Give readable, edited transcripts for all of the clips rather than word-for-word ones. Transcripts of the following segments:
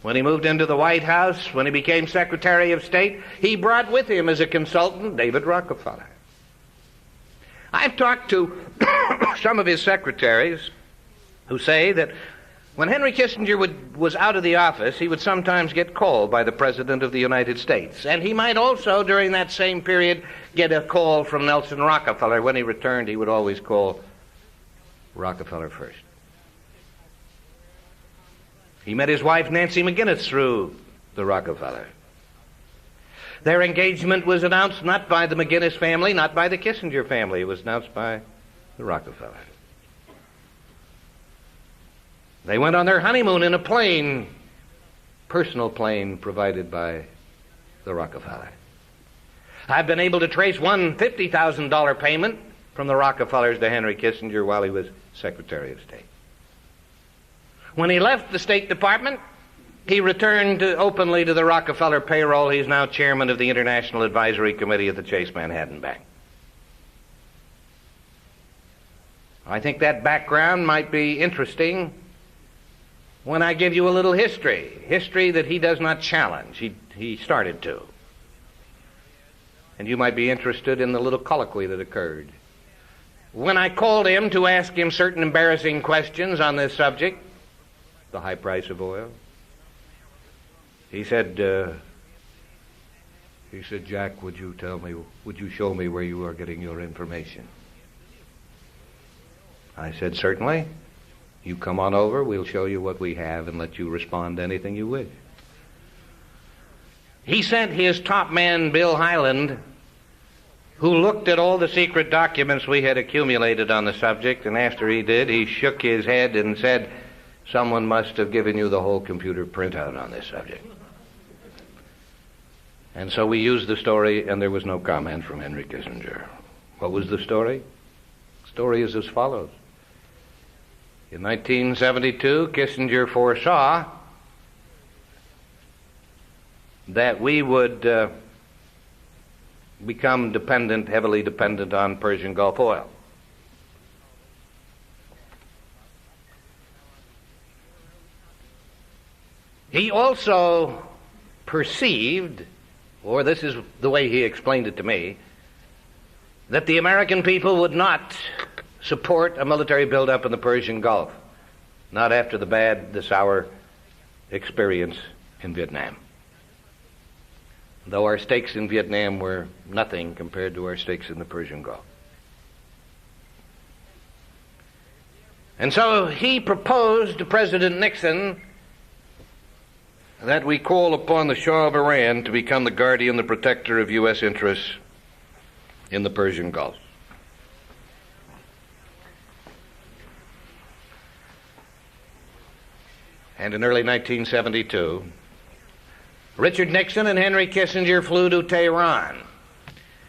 When he moved into the White House, when he became Secretary of State, he brought with him as a consultant David Rockefeller. I've talked to some of his secretaries who say that when Henry Kissinger was out of the office, he would sometimes get called by the President of the United States. And he might also, during that same period, get a call from Nelson Rockefeller. When he returned, he would always call Rockefeller first. He met his wife, Nancy McGinnis, through the Rockefeller. Their engagement was announced not by the McGinnis family, not by the Kissinger family. It was announced by the Rockefeller. They went on their honeymoon in a plane, personal plane provided by the Rockefeller. I've been able to trace one $50,000 payment from the Rockefellers to Henry Kissinger while he was Secretary of State. When he left the State Department, he returned openly to the Rockefeller payroll. He's now chairman of the International Advisory Committee of the Chase Manhattan Bank. I think that background might be interesting when I give you a little history that he does not challenge. He started to. And you might be interested in the little colloquy that occurred. When I called him to ask him certain embarrassing questions on this subject, the high price of oil, he said, Jack, would you show me where you are getting your information? I said, certainly. You come on over, we'll show you what we have and let you respond to anything you wish. He sent his top man, Bill Hyland, who looked at all the secret documents we had accumulated on the subject, and after he did, he shook his head and said, someone must have given you the whole computer printout on this subject. And so we used the story, and there was no comment from Henry Kissinger. What was the story? The story is as follows. In 1972, Kissinger foresaw that we would become heavily dependent on Persian Gulf oil. He also perceived, or this is the way he explained it to me, that the American people would not support a military buildup in the Persian Gulf, not after the sour experience in Vietnam. Though our stakes in Vietnam were nothing compared to our stakes in the Persian Gulf. And so he proposed to President Nixon that we call upon the Shah of Iran to become the guardian, the protector of U.S. interests in the Persian Gulf. And in early 1972, Richard Nixon and Henry Kissinger flew to Tehran,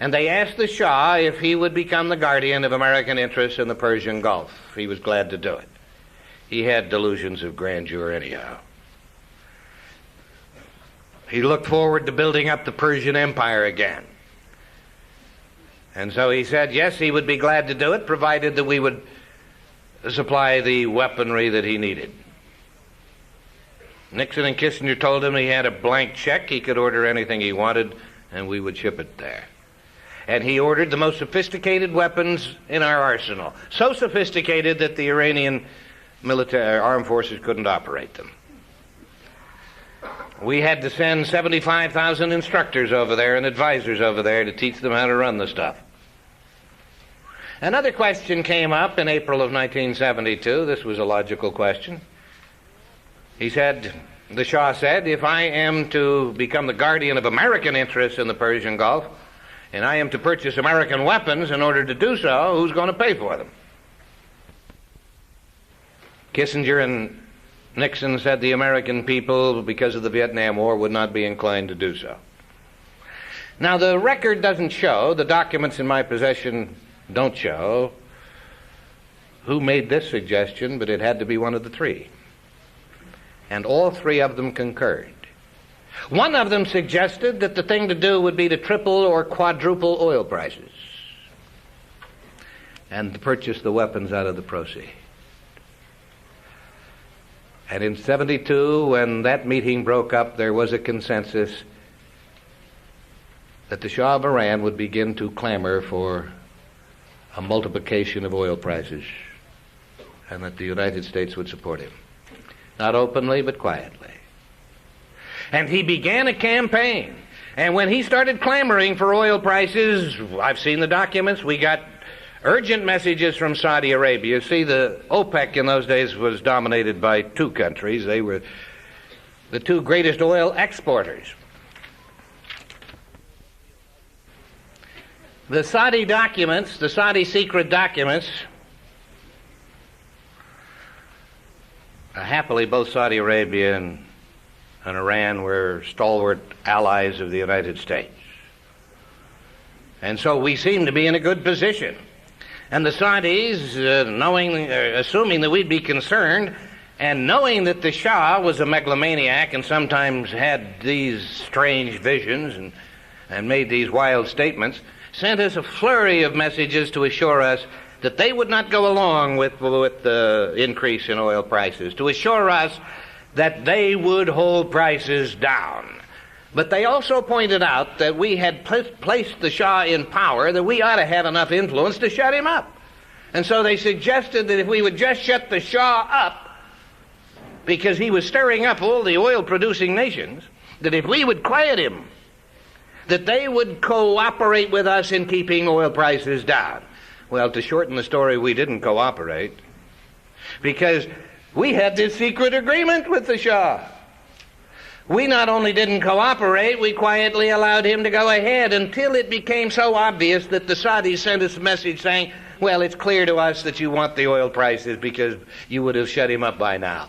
and they asked the Shah if he would become the guardian of American interests in the Persian Gulf. He was glad to do it. He had delusions of grandeur anyhow. He looked forward to building up the Persian Empire again. And so he said, yes, he would be glad to do it, provided that we would supply the weaponry that he needed. Nixon and Kissinger told him he had a blank check. He could order anything he wanted, and we would ship it there. And he ordered the most sophisticated weapons in our arsenal, so sophisticated that the Iranian military armed forces couldn't operate them. We had to send 75,000 instructors over there and advisors over there to teach them how to run the stuff. Another question came up in April of 1972. This was a logical question. The Shah said, if I am to become the guardian of American interests in the Persian Gulf, and I am to purchase American weapons in order to do so, who's going to pay for them? Kissinger and Nixon said the American people, because of the Vietnam War, would not be inclined to do so. Now, the record doesn't show, the documents in my possession don't show who made this suggestion, but it had to be one of the three. And all three of them concurred. One of them suggested that the thing to do would be to triple or quadruple oil prices and to purchase the weapons out of the proceeds. And in 72, when that meeting broke up, there was a consensus that the Shah of Iran would begin to clamor for a multiplication of oil prices, and that the United States would support him. Not openly, but quietly. And he began a campaign. And when he started clamoring for oil prices, I've seen the documents, we got urgent messages from Saudi Arabia. See, the OPEC in those days was dominated by two countries. They were the two greatest oil exporters. The Saudi documents, the Saudi secret documents, happily both Saudi Arabia and Iran were stalwart allies of the United States. And so we seem to be in a good position. And the Saudis, assuming that we'd be concerned, and knowing that the Shah was a megalomaniac and sometimes had these strange visions and made these wild statements, sent us a flurry of messages to assure us that they would not go along with the increase in oil prices, to assure us that they would hold prices down. But they also pointed out that we had placed the Shah in power, that we ought to have enough influence to shut him up. And so they suggested that if we would just shut the Shah up, because he was stirring up all the oil-producing nations, that if we would quiet him, that they would cooperate with us in keeping oil prices down. Well, to shorten the story, we didn't cooperate, because we had this secret agreement with the Shah. We not only didn't cooperate, we quietly allowed him to go ahead until it became so obvious that the Saudis sent us a message saying, well, it's clear to us that you want the oil prices because you would have shut him up by now.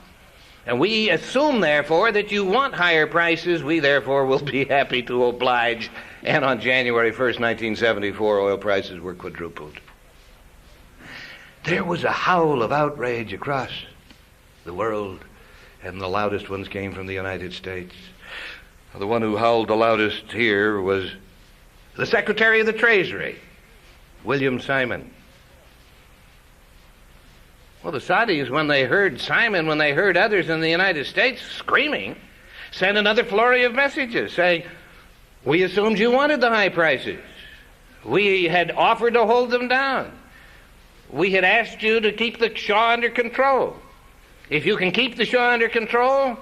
And we assume, therefore, that you want higher prices. We, therefore, will be happy to oblige. And on January 1st, 1974, oil prices were quadrupled. There was a howl of outrage across the world, and the loudest ones came from the United States. The one who howled the loudest here was the Secretary of the Treasury, William Simon. Well, the Saudis, when they heard Simon, when they heard others in the United States screaming, sent another flurry of messages saying, we assumed you wanted the high prices. We had offered to hold them down. We had asked you to keep the Shah under control. If you can keep the Shah under control,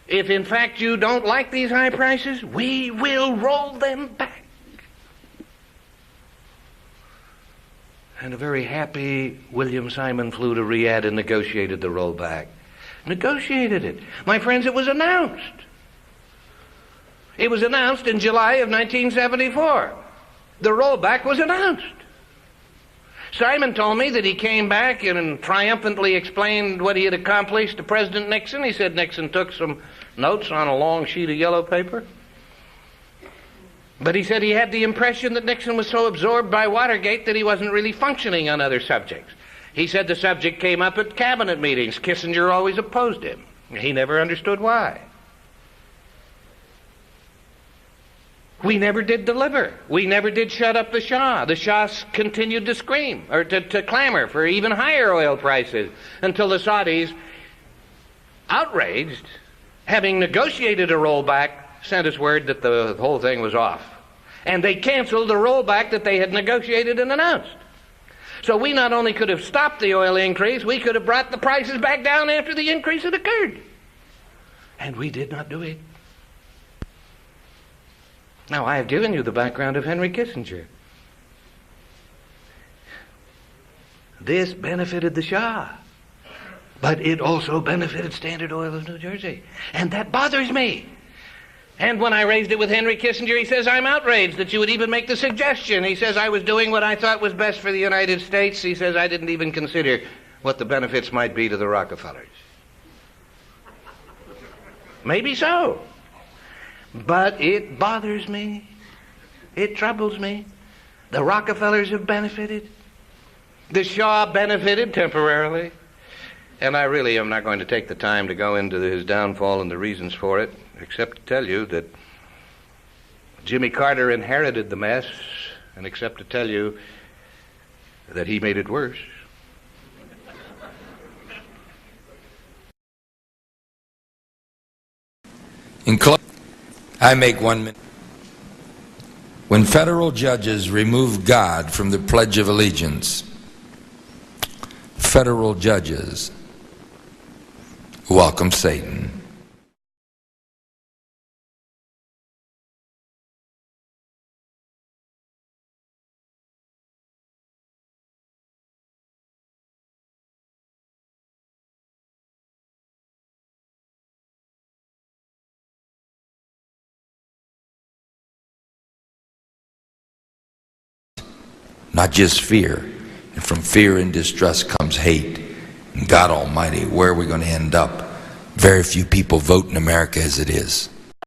if in fact you don't like these high prices, we will roll them back. And a very happy William Simon flew to Riyadh and negotiated the rollback. Negotiated it. My friends, it was announced. It was announced in July of 1974. The rollback was announced. Simon told me that he came back and triumphantly explained what he had accomplished to President Nixon. He said Nixon took some notes on a long sheet of yellow paper. But he said he had the impression that Nixon was so absorbed by Watergate that he wasn't really functioning on other subjects. He said the subject came up at cabinet meetings. Kissinger always opposed him. He never understood why. We never did deliver. We never did shut up the Shah. The Shah continued to scream, or to clamor for even higher oil prices, until the Saudis, outraged, having negotiated a rollback, sent us word that the whole thing was off. And they canceled the rollback that they had negotiated and announced. So we not only could have stopped the oil increase, we could have brought the prices back down after the increase had occurred. And we did not do it. Now, I have given you the background of Henry Kissinger. This benefited the Shah, but it also benefited Standard Oil of New Jersey. And that bothers me. And when I raised it with Henry Kissinger, he says, I'm outraged that you would even make the suggestion. He says, I was doing what I thought was best for the United States. He says, I didn't even consider what the benefits might be to the Rockefellers. Maybe so. But it bothers me. It troubles me. The Rockefellers have benefited. The Shah benefited temporarily. And I really am not going to take the time to go into his downfall and the reasons for it, except to tell you that Jimmy Carter inherited the mess, and except to tell you that he made it worse. I make 1 minute. When federal judges remove God from the Pledge of Allegiance, federal judges welcome Satan. Not just fear. And from fear and distrust comes hate. And God Almighty, where are we going to end up? Very few people vote in America as it is.